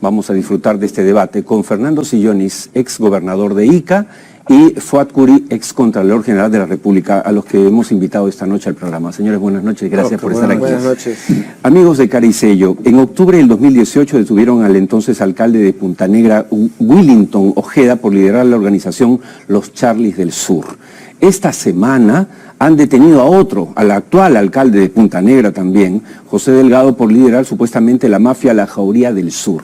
vamos a disfrutar de este debate con Fernando Sillonis, ex gobernador de Ica, y Fuad Curi, ex contralor general de la República, a los que hemos invitado esta noche al programa. Señores, buenas noches, gracias por estar aquí. Buenas noches. Amigos de Cara y Sello, en octubre del 2018 detuvieron al entonces alcalde de Punta Negra, Willington Ojeda, por liderar la organización Los Charlies del Sur. Esta semana han detenido a otro, al actual alcalde de Punta Negra también, José Delgado, por liderar supuestamente la mafia La Jauría del Sur.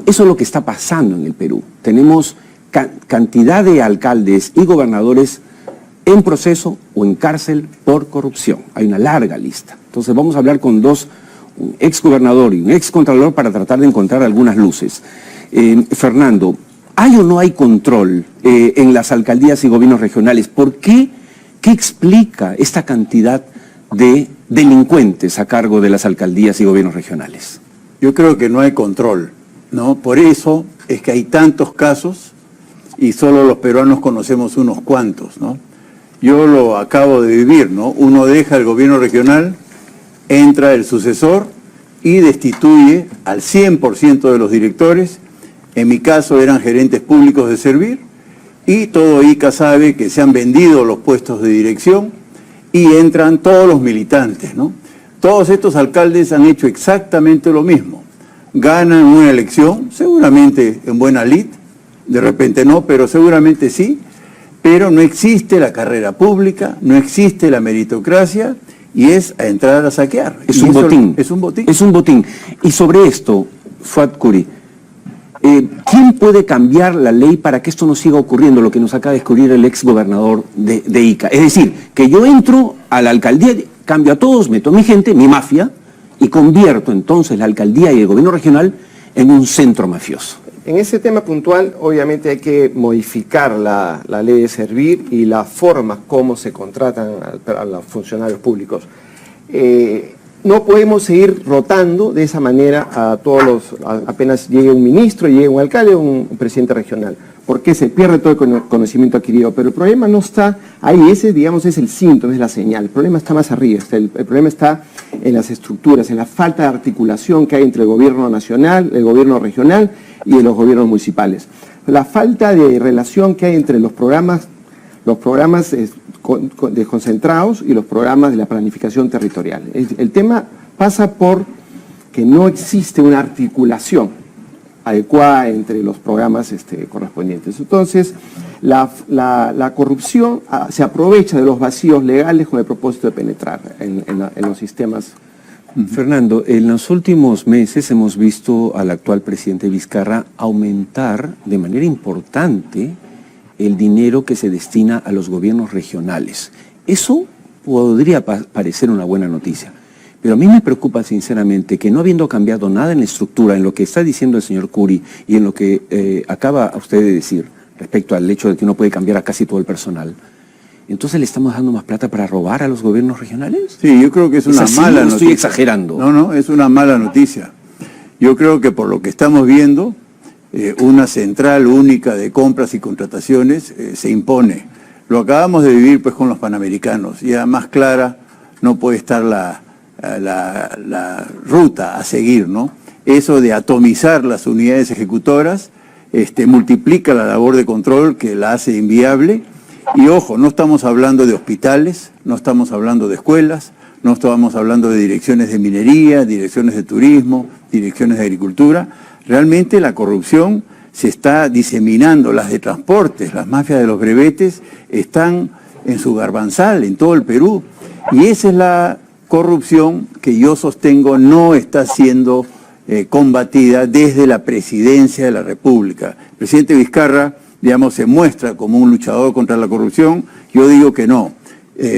Eso es lo que está pasando en el Perú. Tenemos cantidad de alcaldes y gobernadores en proceso o en cárcel por corrupción. Hay una larga lista. Entonces vamos a hablar con dos, un ex gobernador y un ex contralor, para tratar de encontrar algunas luces. Fernando, ¿hay o no hay control en las alcaldías y gobiernos regionales? ¿Por qué? ¿Qué explica esta cantidad de delincuentes a cargo de las alcaldías y gobiernos regionales? Yo creo que no hay control, ¿no? Por eso es que hay tantos casos y solo los peruanos conocemos unos cuantos, ¿no? Yo lo acabo de vivir, ¿no? Uno deja el gobierno regional, entra el sucesor y destituye al 100% de los directores. En mi caso eran gerentes públicos de Servir, y todo Ica sabe que se han vendido los puestos de dirección y entran todos los militantes, ¿no? Todos estos alcaldes han hecho exactamente lo mismo. Ganan una elección, seguramente en buena lid, de repente no, pero seguramente sí, pero no existe la carrera pública, no existe la meritocracia, y es a entrar a saquear. Es un botín. Es un botín. Es un botín. Y sobre esto, Fuad Curi, ¿quién puede cambiar la ley para que esto no siga ocurriendo, lo que nos acaba de descubrir el ex gobernador de Ica? Es decir, que yo entro a la alcaldía, cambio a todos, meto a mi gente, mi mafia, y convierto entonces la alcaldía y el gobierno regional en un centro mafioso. En ese tema puntual, obviamente hay que modificar la ley de Servir y la forma como se contratan a los funcionarios públicos. No podemos seguir rotando de esa manera a todos los, apenas llegue un ministro, llegue un alcalde o un presidente regional, porque se pierde todo el conocimiento adquirido. Pero el problema no está ahí, ese, digamos, es el síntoma, es la señal. El problema está más arriba, el problema está en las estructuras, en la falta de articulación que hay entre el gobierno nacional, el gobierno regional y los gobiernos municipales. La falta de relación que hay entre los programas desconcentrados y los programas de la planificación territorial. El tema pasa por que no existe una articulación adecuada entre los programas correspondientes. Entonces, la corrupción se aprovecha de los vacíos legales con el propósito de penetrar en los sistemas. Fernando, en los últimos meses hemos visto al actual presidente Vizcarra aumentar de manera importante el dinero que se destina a los gobiernos regionales. Eso podría parecer una buena noticia, pero a mí me preocupa sinceramente que, no habiendo cambiado nada en la estructura, en lo que está diciendo el señor Curi y en lo que acaba usted de decir respecto al hecho de que uno puede cambiar a casi todo el personal, entonces le estamos dando más plata para robar a los gobiernos regionales. Sí, yo creo que es una mala noticia. Estoy exagerando. No, es una mala noticia. Yo creo que por lo que estamos viendo, una central única de compras y contrataciones se impone. Lo acabamos de vivir pues con los panamericanos. Ya más clara no puede estar la ruta a seguir, ¿no? Eso de atomizar las unidades ejecutoras multiplica la labor de control, que la hace inviable. Y ojo, no estamos hablando de hospitales, no estamos hablando de escuelas, no estamos hablando de direcciones de minería, direcciones de turismo, direcciones de agricultura. Realmente la corrupción se está diseminando, las de transportes, las mafias de los brevetes están en su garbanzal en todo el Perú. Y esa es la corrupción que yo sostengo no está siendo combatida desde la presidencia de la República. El presidente Vizcarra, digamos, se muestra como un luchador contra la corrupción. Yo digo que no.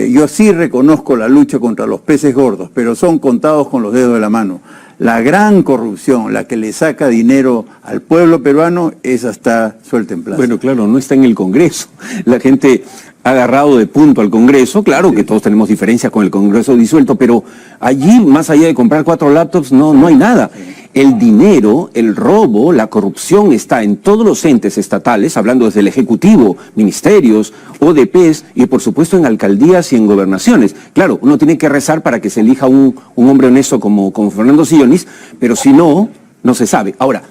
Yo sí reconozco la lucha contra los peces gordos, pero son contados con los dedos de la mano. La gran corrupción, la que le saca dinero al pueblo peruano, esa está suelta en plaza. Bueno, claro, no está en el Congreso. La gente ha agarrado de punto al Congreso. Claro que todos tenemos diferencias con el Congreso disuelto, pero allí, más allá de comprar 4 laptops, no hay nada. El dinero, el robo, la corrupción está en todos los entes estatales, hablando desde el Ejecutivo, ministerios, ODPs y por supuesto en alcaldías y en gobernaciones. Claro, uno tiene que rezar para que se elija un hombre honesto como Fernando Sillonis, pero si no, no se sabe. Ahora,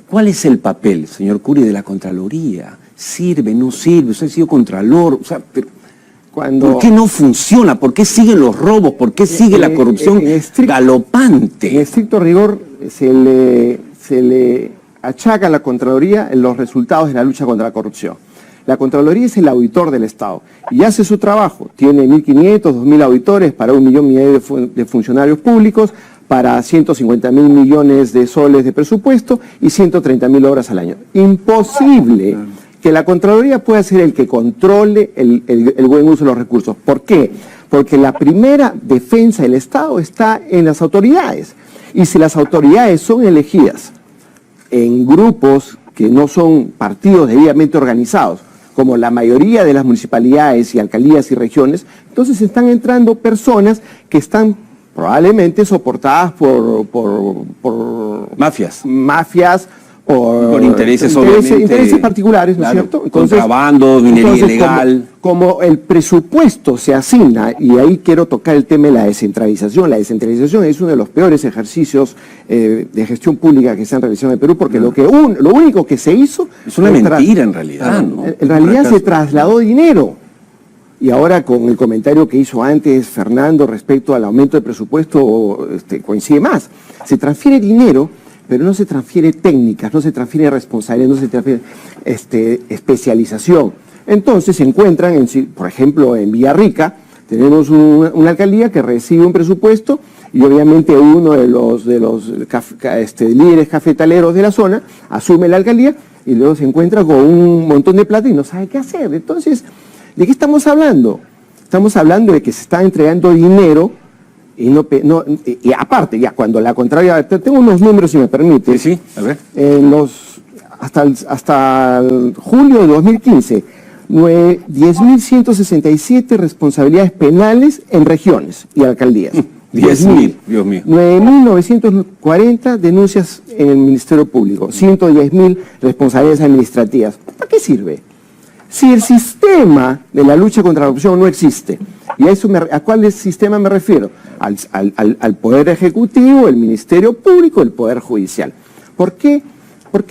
¿Cuál es el papel, señor Curi, de la Contraloría? ¿Sirve, no sirve? Usted ha sido Contralor, o sea, pero ¿por qué no funciona? ¿Por qué siguen los robos? ¿Por qué sigue la corrupción galopante? En estricto rigor se le achaca a la Contraloría en los resultados de la lucha contra la corrupción. La Contraloría es el auditor del Estado y hace su trabajo. Tiene 1.500, 2.000 auditores para 1,5 millones de funcionarios públicos, para 150.000 millones de soles de presupuesto y 130.000 obras al año. Imposible que la Contraloría pueda ser el que controle el buen uso de los recursos. ¿Por qué? Porque la primera defensa del Estado está en las autoridades. Y si las autoridades son elegidas en grupos que no son partidos debidamente organizados, como la mayoría de las municipalidades y alcaldías y regiones, entonces están entrando personas que están probablemente soportadas por mafias por intereses particulares, ¿no es cierto? Contrabando, minería ilegal. Como el presupuesto se asigna, y ahí quiero tocar el tema de la descentralización. La descentralización es uno de los peores ejercicios de gestión pública que se han realizado en el Perú, porque lo único que se hizo... Es una mentira en realidad, ¿no? En realidad se trasladó dinero. Y ahora con el comentario que hizo antes Fernando respecto al aumento de presupuesto, coincide más. Se transfiere dinero, pero no se transfiere técnicas, no se transfiere responsabilidad, no se transfiere especialización. Entonces se encuentran, por ejemplo, en Villarrica, tenemos una alcaldía que recibe un presupuesto y obviamente uno de los líderes cafetaleros de la zona asume la alcaldía y luego se encuentra con un montón de plata y no sabe qué hacer. Entonces, ¿de qué estamos hablando? Estamos hablando de que se está entregando dinero y y aparte, ya cuando la Contraloría, tengo unos números si me permite. Sí, a ver. Hasta julio de 2015, 10.167 responsabilidades penales en regiones y alcaldías. 10.000, Dios mío. 9.940 denuncias en el Ministerio Público, 110.000 responsabilidades administrativas. ¿Para qué sirve? Si el sistema de la lucha contra la corrupción no existe, y ¿a cuál sistema me refiero? Al Poder Ejecutivo, el Ministerio Público, el Poder Judicial. ¿Por qué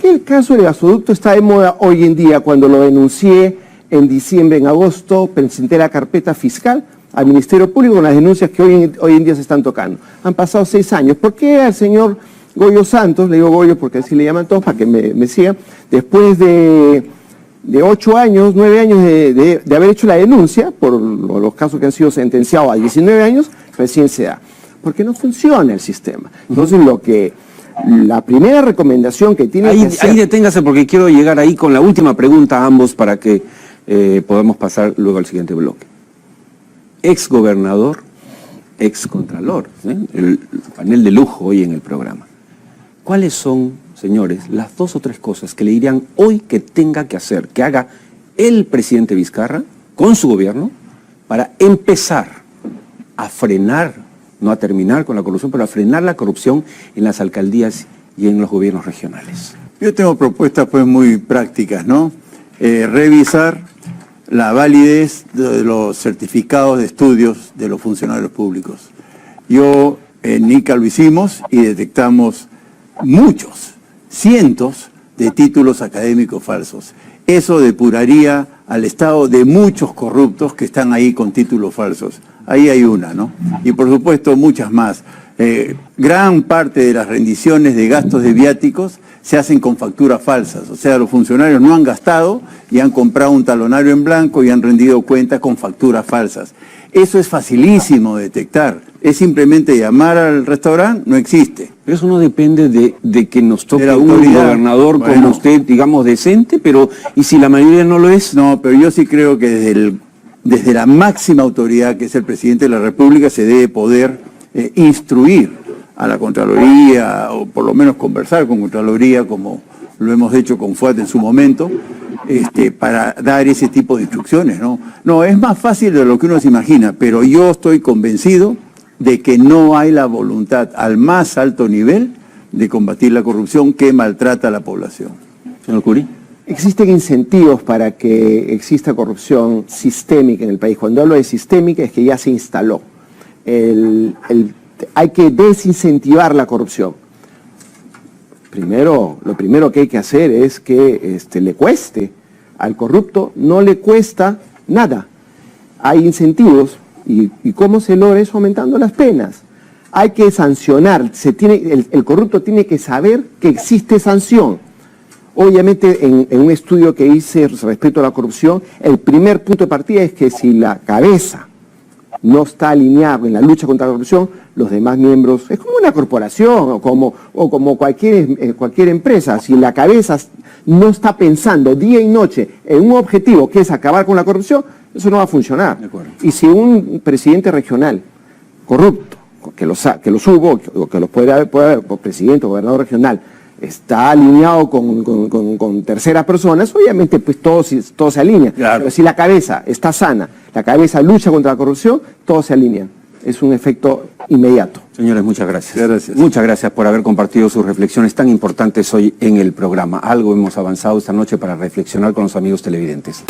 el caso del gasoducto está de moda hoy en día? Cuando lo denuncié en diciembre, en agosto, presenté la carpeta fiscal al Ministerio Público con las denuncias que hoy en día se están tocando. Han pasado 6 años. ¿Por qué al señor Goyo Santos, le digo Goyo porque así le llaman todos para que me sigan, después de 8 años, 9 años de haber hecho la denuncia, por los casos que han sido sentenciados a 19 años, recién se da? Porque no funciona el sistema. Entonces la primera recomendación que tiene que hacer... Ahí deténgase porque quiero llegar ahí con la última pregunta a ambos para que podamos pasar luego al siguiente bloque. Ex gobernador, ex contralor, el panel de lujo hoy en el programa. ¿Cuáles son, señores, las 2 o 3 cosas que le dirían hoy que tenga que hacer, que haga el presidente Vizcarra con su gobierno para empezar a frenar, no a terminar con la corrupción, pero a frenar la corrupción en las alcaldías y en los gobiernos regionales? Yo tengo propuestas pues muy prácticas, ¿no? Revisar la validez de los certificados de estudios de los funcionarios públicos. Yo en ICA lo hicimos y detectamos cientos de títulos académicos falsos. Eso depuraría al Estado de muchos corruptos que están ahí con títulos falsos. Ahí hay una, ¿no? Y por supuesto muchas más. Gran parte de las rendiciones de gastos de viáticos se hacen con facturas falsas. O sea, los funcionarios no han gastado y han comprado un talonario en blanco y han rendido cuentas con facturas falsas. Eso es facilísimo de detectar. Es simplemente llamar al restaurante, no existe. Pero eso no depende de que nos toque un gobernador como usted, digamos, decente, pero ¿y si la mayoría no lo es? No, pero yo sí creo que desde la máxima autoridad, que es el presidente de la República, se debe poder instruir a la Contraloría, o por lo menos conversar con Contraloría, como lo hemos hecho con FUAT en su momento, para dar ese tipo de instrucciones, ¿no? No, es más fácil de lo que uno se imagina, pero yo estoy convencido de que no hay la voluntad al más alto nivel de combatir la corrupción que maltrata a la población. Señor Curi. Existen incentivos para que exista corrupción sistémica en el país. Cuando hablo de sistémica es que ya se instaló. Hay que desincentivar la corrupción. lo primero que hay que hacer es que le cueste. Al corrupto no le cuesta nada. Hay incentivos y ¿cómo se logra eso? Aumentando las penas. Hay que sancionar. El corrupto tiene que saber que existe sanción. Obviamente, en un estudio que hice respecto a la corrupción, el primer punto de partida es que si la cabeza no está alineada en la lucha contra la corrupción, los demás miembros, es como una corporación o como cualquier empresa, si la cabeza no está pensando día y noche en un objetivo que es acabar con la corrupción, eso no va a funcionar. Y si un presidente regional corrupto, que los hubo, o que los puede haber, presidente o gobernador regional, está alineado con terceras personas, obviamente pues todo se alinea. Claro. Pero si la cabeza está sana, la cabeza lucha contra la corrupción, todo se alinea. Es un efecto inmediato. Señores, muchas gracias. Gracias. Muchas gracias por haber compartido sus reflexiones tan importantes hoy en el programa. Algo hemos avanzado esta noche para reflexionar con los amigos televidentes.